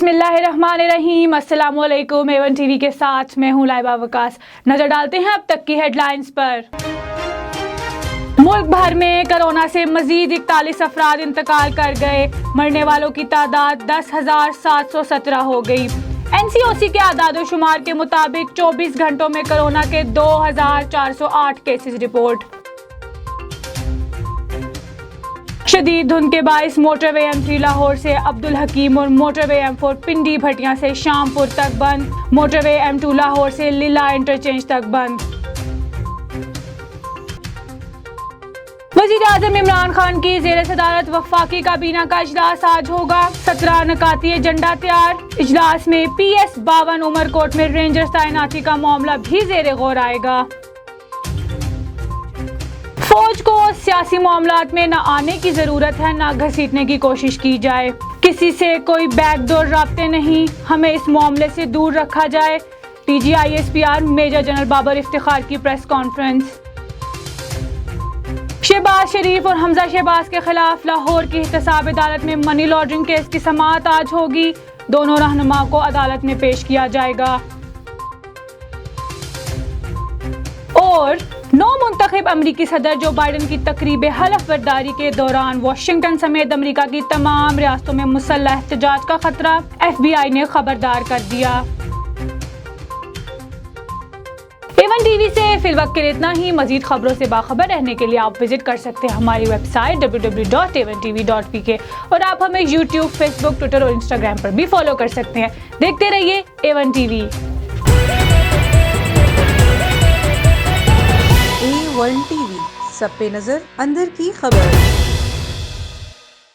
बिस्मिल्लाहिर्रहमानिर्रहीम। अस्सलाम वालेकुम। A1 टीवी के साथ मैं हूँ लाइबा वकास। नजर डालते हैं अब तक की हेडलाइंस पर। मुल्क भर में कोरोना से मजीद 41 अफराद इंतकाल कर गए। मरने वालों की तादाद 10,717 हो गई। NCOC के आदाद-ओ-शुमार के मुताबिक 24 घंटों में कोरोना के 2,408 केसेस रिपोर्ट। शदीद धुंध के बाइस मोटरवे M3 लाहौर से अब्दुल हकीम और मोटरवे M4 पिंडी भटिया से शामपुर तक बंद। मोटरवे M2 लाहौर से लीला इंटरचेंज तक बंद। वज़ीर-ए-आज़म इमरान खान की ज़ेर सदारत वफाकी काबीना का इजलास आज होगा। 17 नकाती एजेंडा तैयार। इजलास में PS 52 उमरकोट में रेंजर्स तैनाती का मामला भी ज़ेर गौर आएगा। फौज को सियासी मामलात में न आने की जरूरत है, न घसीटने की कोशिश की जाए। किसी से कोई बैकडोर राब्ते नहीं, हमें इस मामले से दूर रखा जाए। DG ISPR major general Babar Iftikhar की प्रेस कॉन्फ्रेंस। शहबाज शरीफ और हमजा शहबाज के खिलाफ लाहौर की एहतसाब अदालत में मनी लॉन्ड्रिंग केस की समाअत आज होगी। दोनों रहनुमा को अदालत में पेश किया जाएगा। और नौ मुंतखब अमरीकी सदर जो बाइडन की तकरीब हलफ बर्दारी के दौरान वाशिंगटन समेत अमरीका की तमाम रियासतों में मुसल्लह एहतजाज का खतरा, FBI ने खबरदार कर दिया। A1 टीवी से फिलवक्त के लिए इतना ही। मजीद खबरों से बाखबर रहने के लिए आप विजिट कर सकते हैं हमारी वेबसाइट www.a1tv.pk और आप हमें YouTube, Facebook, Twitter और Instagram पर भी फॉलो कर सकते हैं। देखते रहिए A1 टीवी। A1 टीवी, सब पे नजर, अंदर की खबर।